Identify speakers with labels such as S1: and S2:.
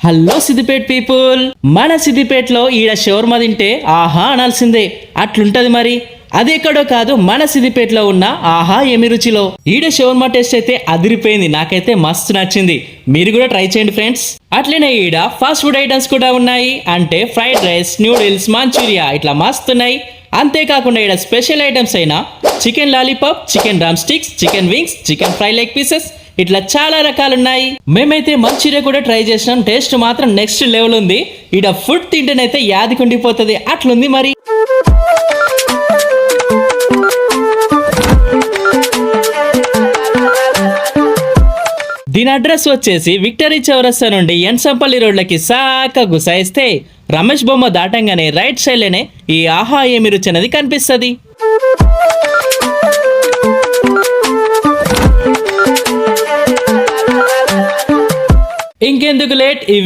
S1: Hello Siddipet people, మన సిద్దిపేటలో ఈడ షవర్మా తింటే ఆహా అనాల్సిందే. అట్లుంటది మరి. అది ఎక్కడో కాదు, మన సిద్దిపేటలో ఉన్న ఆహా ఏమి రుచిలో. ఈడ షవర్మా టేస్ట్ అయితే అదిరిపోయింది, నాకైతే మస్తు నచ్చింది. మీరు కూడా ట్రై చేయండి ఫ్రెండ్స్. అట్లనే ఈడ ఫాస్ట్ ఫుడ్ ఐటమ్స్ కూడా ఉన్నాయి, అంటే ఫ్రైడ్ రైస్, న్యూడిల్స్, మంచూరియా ఇట్లా మస్తున్నాయి. అంతేకాకుండా ఈడ స్పెషల్ ఐటమ్స్ అయిన chicken lollipop, chicken drum sticks, chicken wings, chicken fry leg pieces ఇట్లా చాలా రకాలున్నాయి. మేమైతే మంచూరియా కూడా ట్రై చేసినాం, టేస్ట్ మాత్రం నెక్స్ట్ లెవెల్ ఉంది. ఈడ ఫుడ్ తింటేనైతే యాదికుండిపోతుంది, అట్లుంది మరి. దీని అడ్రస్ వచ్చేసి విక్టరీ చౌరస్తా నుండి ఎన్సంపల్లి రోడ్లకి సాక గుసాయిస్తే రమేష్ బొమ్మ దాటంగానే రైట్ సైడ్ లోనే ఈ ఆహా ఏమి రుచి అనేది కనిపిస్తుంది. ఇంకెందుకు లేట్, ఈ